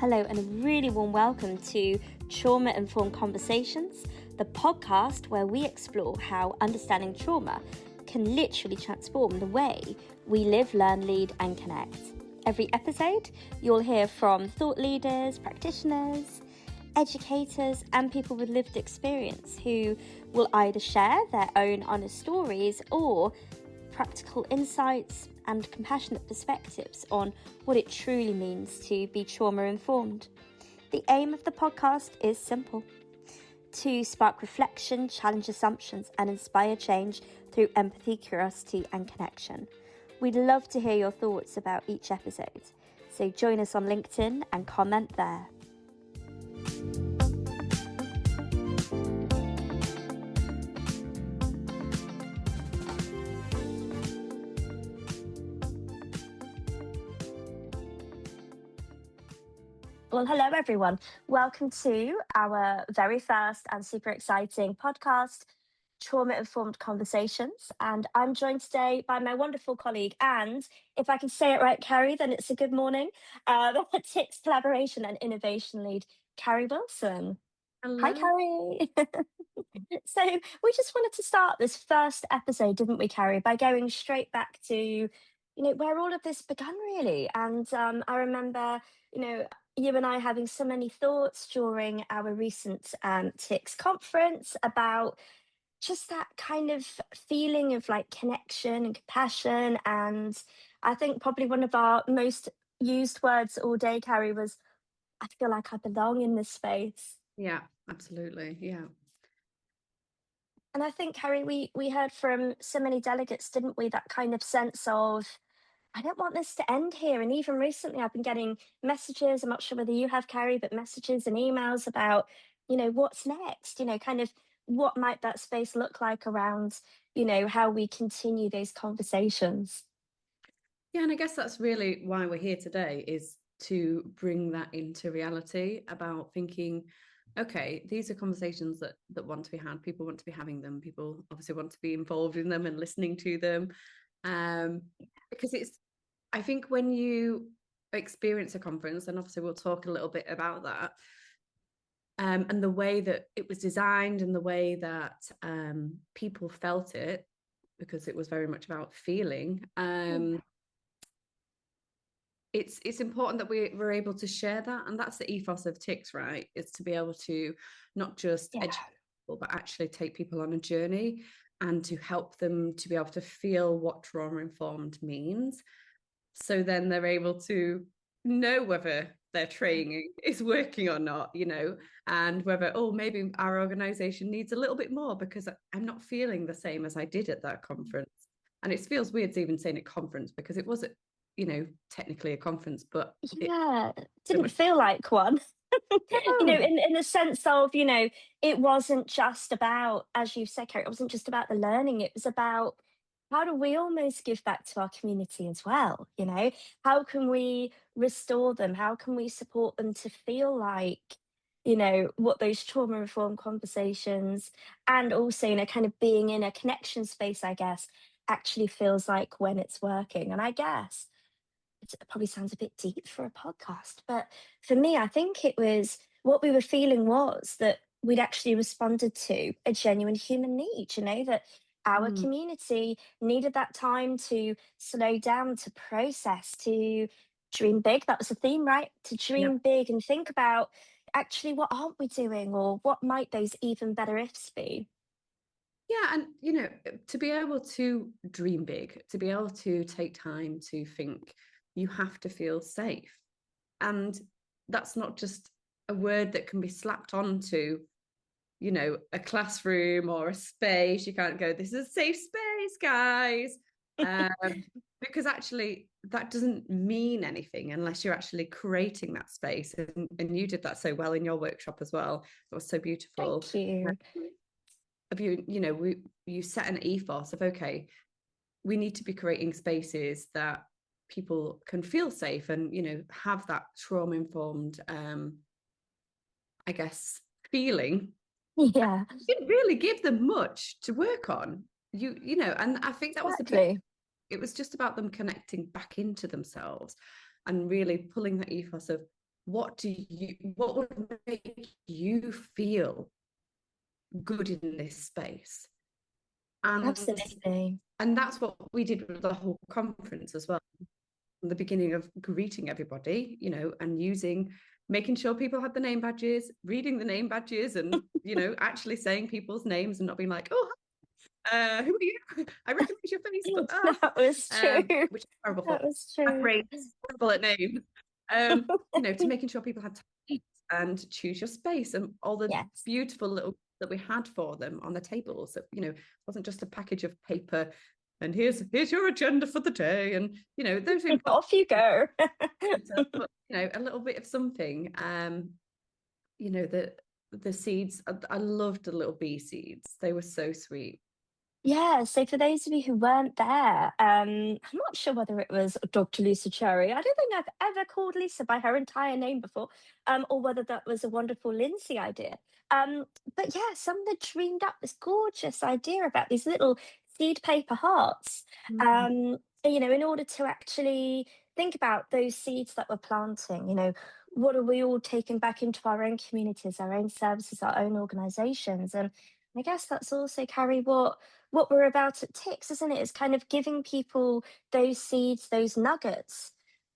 Hello and a really warm welcome to Trauma Informed Conversations, the podcast where we explore how understanding trauma can literally transform the way we live, learn, lead and connect. Every episode, you'll hear from thought leaders, practitioners, educators and people with lived experience who will either share their own honest stories or practical insights and compassionate perspectives on what it truly means to be trauma-informed. The aim of the podcast is simple: to spark reflection, challenge assumptions, and inspire change through empathy, curiosity, and connection. We'd love to hear your thoughts about each episode, so join us on LinkedIn and comment there. Well, hello everyone. Welcome to our very first and super exciting podcast, Trauma Informed Conversations. And I'm joined today by my wonderful colleague, and if I can say it right, Carrie, then it's a good morning, the TICS Collaboration and Innovation Lead, Carrie Wilson. Hello. Hi, Carrie. So we just wanted to start this first episode, didn't we, Carrie, by going straight back to, where all of this began, really. And I remember, you and I having so many thoughts during our recent TICS conference about just that kind of feeling of like connection and compassion. And I think probably one of our most used words all day, Carrie, was, I feel like I belong in this space. Yeah, absolutely. Yeah. And I think, Carrie, we heard from so many delegates, didn't we, that kind of sense of, I don't want this to end here. And even recently, I've been getting messages. I'm not sure whether you have, Carrie, but messages and emails about, what's next, kind of what might that space look like around, how we continue those conversations. Yeah, and I guess that's really why we're here today, is to bring that into reality about thinking, okay, these are conversations that want to be had. People want to be having them. People obviously want to be involved in them and listening to them. Because I think when you experience a conference, and obviously we'll talk a little bit about that, and the way that it was designed and the way that people felt it, because it was very much about feeling, it's important that we're able to share that. And that's the ethos of TICS, right? It's to be able to not just educate people, but actually take people on a journey and to help them to be able to feel what trauma-informed means. So then they're able to know whether their training is working or not, and whether, maybe our organization needs a little bit more because I'm not feeling the same as I did at that conference. And it feels weird to even saying a conference because it wasn't, technically a conference, but it didn't feel like one. In the sense of, it wasn't just about, as you said, Carrie, it wasn't just about the learning. It was about, how do we almost give back to our community as well? How can we restore them? How can we support them to feel like, what those trauma-informed conversations and also, kind of being in a connection space, I guess, actually feels like when it's working. And I guess it probably sounds a bit deep for a podcast, but for me, I think it was what we were feeling was that we'd actually responded to a genuine human need, that our community needed that time to slow down, to process, to dream big. That was the theme, right? To dream big and think about actually what aren't we doing, or what might those even better ifs be? Yeah, and to be able to dream big, to be able to take time to think, you have to feel safe. And that's not just a word that can be slapped onto, a classroom or a space. You can't go, this is a safe space, guys. Because actually that doesn't mean anything unless you're actually creating that space. And you did that so well in your workshop as well. It was so beautiful. Thank you. You set an ethos of, okay, we need to be creating spaces that people can feel safe and have that trauma-informed I guess feeling. Yeah, It didn't really give them much to work on, and I think that was it was just about them connecting back into themselves and really pulling that ethos of, what would make you feel good in this space? Absolutely. And that's what we did with the whole conference as well. From the beginning of greeting everybody, and making sure people had the name badges, reading the name badges, and actually saying people's names and not being like, oh, who are you? I recognize your face, but That was true. which is terrible for That was my true. brain is horrible at names. To making sure people had time and choose your space and all the Yes. beautiful little that we had for them on the tables. That it wasn't just a package of paper and here's your agenda for the day, and those are Off you go. but a little bit of something. The seeds, I loved the little bee seeds. They were so sweet. Yeah, so for those of you who weren't there, I'm not sure whether it was Dr. Lisa Cherry. I don't think I've ever called Lisa by her entire name before, or whether that was a wonderful Lindsay idea. But yeah, someone dreamed up this gorgeous idea about these little seed paper hearts, in order to actually think about those seeds that we're planting. What are we all taking back into our own communities, our own services, our own organizations? And I guess that's also, Carrie, what we're about at TICS, isn't it? Is kind of giving people those seeds, those nuggets,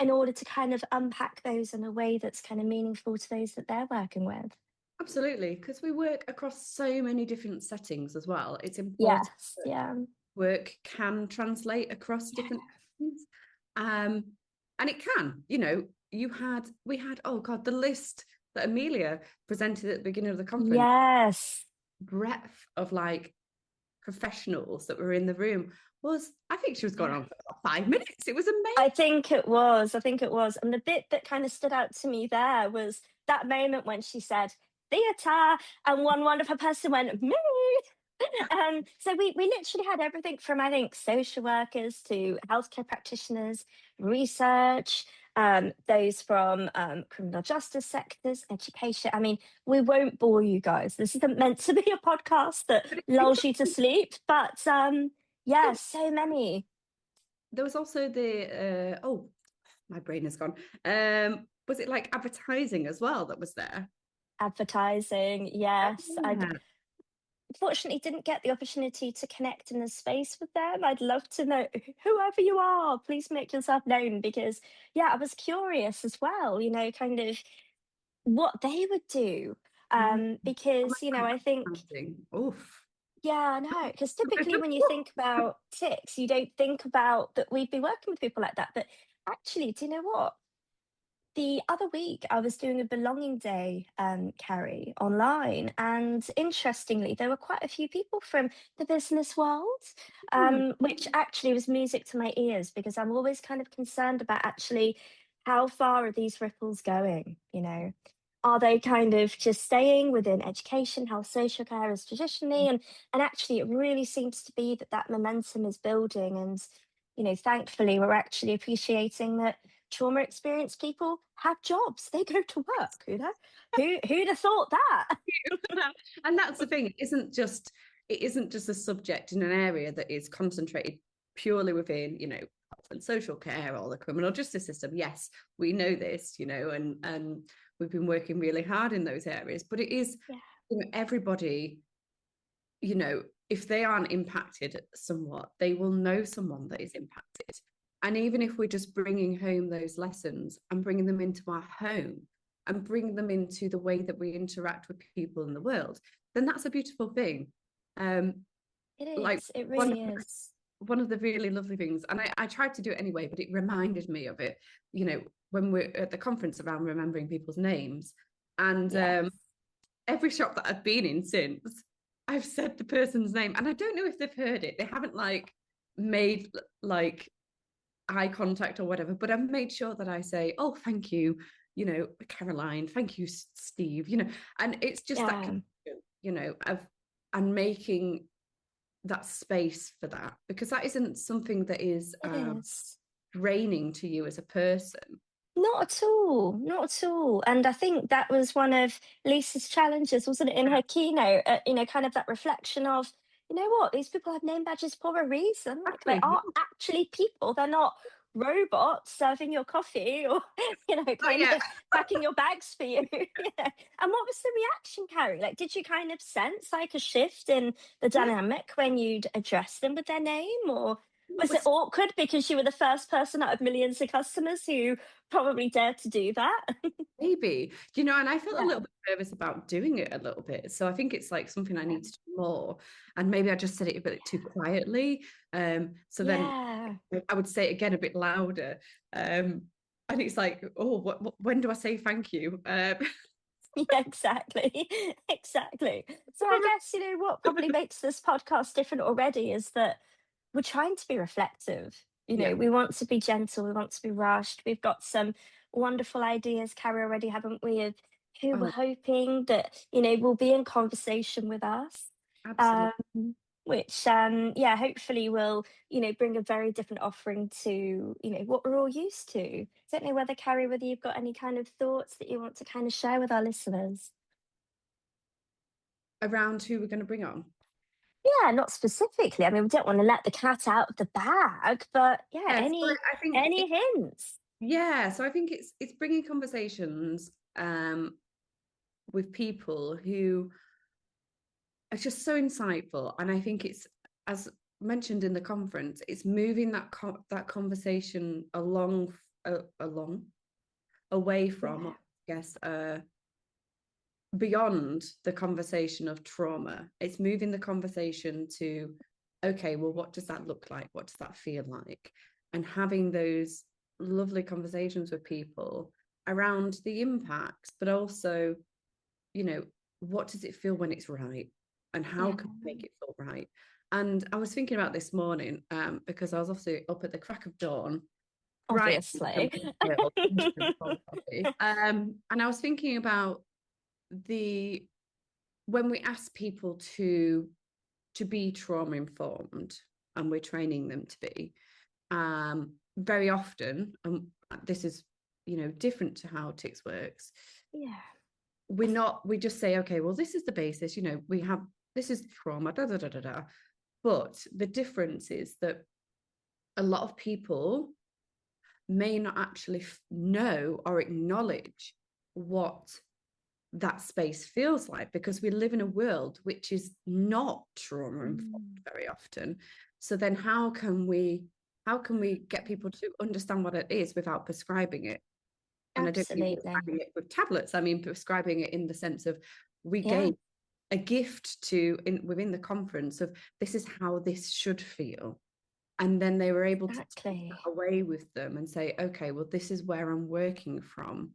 in order to kind of unpack those in a way that's kind of meaningful to those that they're working with. Absolutely, because we work across so many different settings as well. It's important Yes, that yeah. work can translate across different things. And it can, we had, oh God, the list that Amelia presented at the beginning of the conference, Yes. breadth of like professionals that were in the room was, I think she was going on for about 5 minutes. It was amazing. I think it was. And the bit that kind of stood out to me there was that moment when she said, theatre, and one wonderful person went, me. So we literally had everything from, I think, social workers to healthcare practitioners, research, those from criminal justice sectors, education. I mean, we won't bore you guys. This isn't meant to be a podcast that lulls you to sleep, but yeah, so many. There was also the my brain has gone. Was it like advertising as well that was there? Advertising, yes. I Yeah. unfortunately didn't get the opportunity to connect in the space with them. I'd love to know, whoever you are, please make yourself known, because yeah, I was curious as well, kind of what they would do. Mm. Oh Because, my God, I think, advertising. Oof. yeah, I know, because typically when you think about TICS, you don't think about that we'd be working with people like that. But actually, do you know what? The other week, I was doing a belonging day, Carrie, online, and interestingly, there were quite a few people from the business world, Mm. which actually was music to my ears, because I'm always kind of concerned about actually how far are these ripples going? Are they kind of just staying within education, health, social care as traditionally, and actually, it really seems to be that momentum is building, and thankfully, we're actually appreciating that trauma experienced people have jobs. They go to work, who'd have thought that? And that's the thing. It isn't just a subject in an area that is concentrated purely within, health and social care or the criminal justice system. Yes, we know this, and we've been working really hard in those areas. But it is, Yeah. Everybody, if they aren't impacted somewhat, they will know someone that is impacted. And even if we're just bringing home those lessons and bringing them into our home and bringing them into the way that we interact with people in the world, then that's a beautiful thing. It Like is. It one really is. one of the really lovely things, and I tried to do it anyway, but it reminded me of it, when we're at the conference around remembering people's names. And Yes. every shop that I've been in since, I've said the person's name, and I don't know if they've heard it. They haven't made eye contact or whatever, but I've made sure that I say, oh, thank you, Caroline, thank you, Steve, and it's just that, of and making that space for that, because that isn't something that is It is. draining to you as a person. Not at all. Not at all. And I think that was one of Lisa's challenges, wasn't it, in her keynote? Kind of that reflection of, you know what, these people have name badges for a reason. Like, they Exactly. are actually people. They're not robot serving your coffee or, Oh kind yeah. of packing your bags for you. And what was the reaction, Carrie? Like, did you kind of sense like a shift in the Yeah, dynamic when you'd address them with their name? Or it was it was awkward because you were the first person out of millions of customers who probably dared to do that? maybe, and I felt a Yeah. little bit nervous about doing it a little bit. So I think it's like something I Yeah. need to do more. And maybe I just said it a bit too quietly. So then Yeah. I would say it again a bit louder. And it's like, oh, when do I say thank you? Yeah, exactly. Exactly. So I guess, what probably makes this podcast different already is that we're trying to be reflective. Yeah, We want to be gentle, we want to be rushed. We've got some wonderful ideas, Carrie, already, haven't we, of who we're oh, hoping that, will be in conversation with us. absolutely. Um, which yeah, hopefully will, bring a very different offering to, what we're all used to. Don't know whether, Carrie, whether you've got any kind of thoughts that you want to kind of share with our listeners. Around who we're going to bring on. Yeah, not specifically. I mean, we don't want to let the cat out of the bag, but yeah, Yeah, so I think any hints? yeah, so I think it's bringing conversations with people who are just so insightful, and I think it's, as mentioned in the conference, it's moving that conversation along away from, Yeah, I guess, beyond the conversation of trauma. It's moving the conversation to, okay, well, what does that look like? What does that feel like? And having those lovely conversations with people around the impacts, but also, what does it feel when it's right? And how yeah, can we make it feel right? And I was thinking about this morning, because I was obviously up at the crack of dawn, right? obviously. And I was thinking about when we ask people to be trauma informed, and we're training them to be, very often, and this is different to how TICS works, Yeah, we just say, okay, well, this is the basis, we have, this is trauma, da da da da da. But the difference is that a lot of people may not actually know or acknowledge what that space feels like, because we live in a world which is not trauma informed mm, very often. So then how can we get people to understand what it is without prescribing it? And I don't mean absolutely. prescribing it with tablets, I mean prescribing it in the sense of, we Yeah, gave a gift within the conference of, this is how this should feel. And then they were able to take exactly. that away with them and say, okay, well, this is where I'm working from.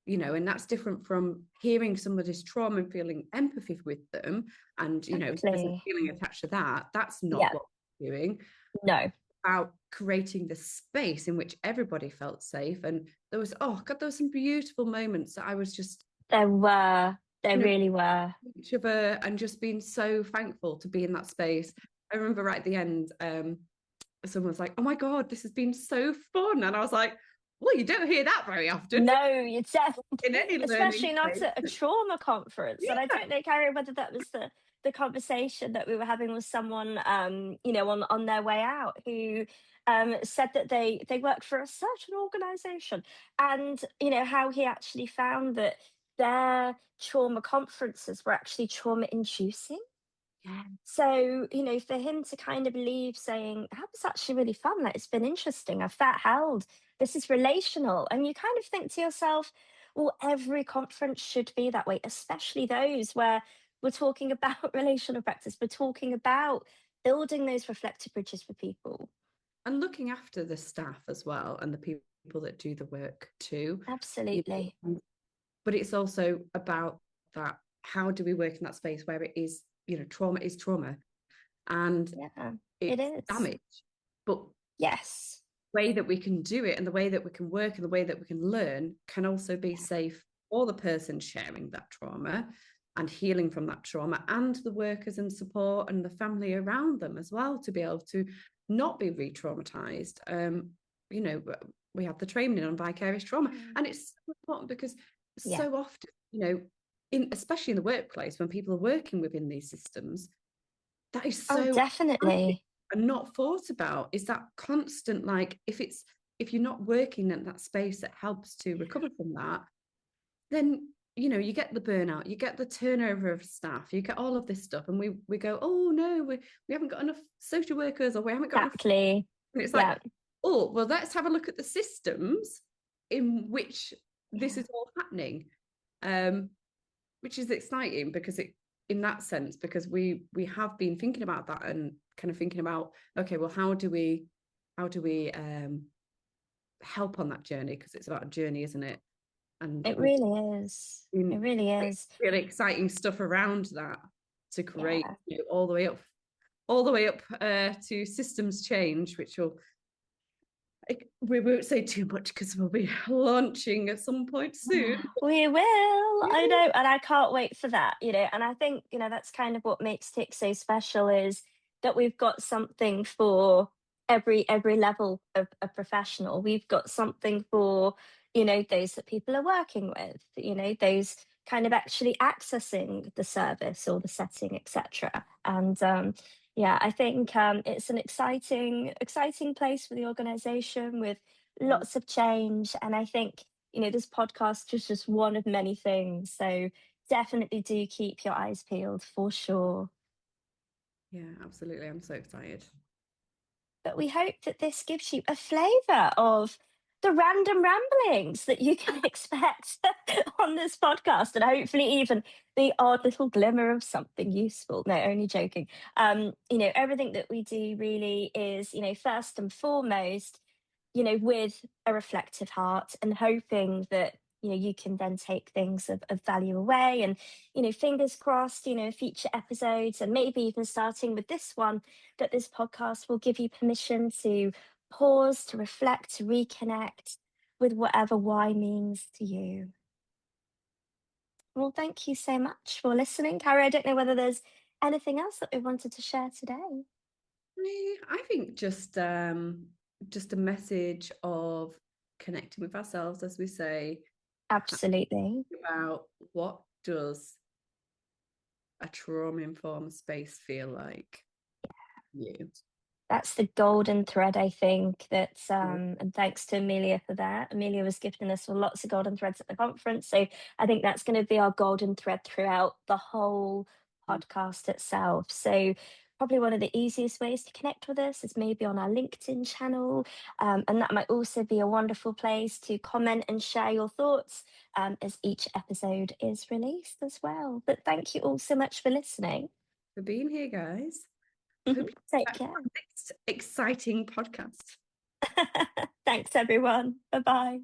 And that's different from hearing somebody's trauma and feeling empathy with them, and there's a Exactly. feeling attached to that. That's not Yeah, what we're doing. no, About creating the space in which everybody felt safe. And there was, oh God, there were some beautiful moments that I was just, there were. There you know, really were. each other, and just being so thankful to be in that space. I remember right at the end, someone was like, oh my God, this has been so fun. And I was like, well, you don't hear that very often No, you don't, in any learning especially not space. at a trauma conference. And I Yeah. don't know, Carrie, whether that was the conversation that we were having with someone, on their way out, who said that they worked for a certain organisation, and how he actually found that their trauma conferences were actually trauma inducing. Yeah. So, for him to kind of leave saying, that was actually really fun, like, it's been interesting, I've felt held, this is relational. And you kind of think to yourself, well, every conference should be that way, especially those where we're talking about relational practice, we're talking about building those reflective bridges for people. And looking after the staff as well, and the people that do the work too. you Absolutely. but it's also about that, how do we work in that space where it is, trauma is trauma, and Yeah, it it's is. damage, but Yes. the way that we can do it, and the way that we can work, and the way that we can learn, can also be safe for the person sharing that trauma and healing from that trauma, and the workers and support and the family around them as well, to be able to not be re-traumatized. You know, we have the training on vicarious trauma, Mm. and it's so important, because Yeah. so often, especially in the workplace, when people are working within these systems, that is Oh, so definitely. and not thought about, is that constant, like, if it's if you're not working in that space that helps to recover from that, then you get the burnout, you get the turnover of staff, you get all of this stuff, and we go, oh no, we haven't got enough social workers, or we haven't got enough. Exactly. And it's Yeah. like, oh well, let's have a look at the systems in which this is all happening, which is exciting, because it, in that sense, because we have been thinking about that, and kind of thinking about, okay, well, how do we help on that journey, because it's about a journey, isn't it? And It we've really is. It been really is. really exciting stuff around that to create, Yeah. all the way up to systems change, which we won't say too much because we'll be launching at some point soon. We will. I know, and I can't wait for that, and I think, that's kind of what makes TIC so special, is that we've got something for every level of a professional. We've got something for, those that people are working with, those kind of actually accessing the service or the setting, etc. And yeah, I think it's an exciting place for the organization, with lots of change. And I think, this podcast is just one of many things. So definitely do keep your eyes peeled, for sure. Yeah, absolutely. I'm so excited. But we hope that this gives you a flavour of the random ramblings that you can expect on this podcast, and hopefully even the odd little glimmer of something useful. No, only joking. Everything that we do really is, first and foremost, with a reflective heart, and hoping that, you can then take things of value away. And, fingers crossed, future episodes, and maybe even starting with this one, that this podcast will give you permission to pause, to reflect, to reconnect with whatever why means to you. Well, thank you so much for listening, Carrie. I don't know whether there's anything else that we wanted to share today. I think just a message of connecting with ourselves, as we say, Absolutely. about what does a trauma-informed space feel like you. That's the golden thread, I think. That's and thanks to Amelia for that. Amelia was gifting us with lots of golden threads at the conference, so I think that's going to be our golden thread throughout the whole podcast itself. So probably one of the easiest ways to connect with us is maybe on our LinkedIn channel, and that might also be a wonderful place to comment and share your thoughts as each episode is released as well. But thank you all so much for listening. For being here, guys. I hope you Take care. next exciting podcast. Thanks, everyone. Bye bye.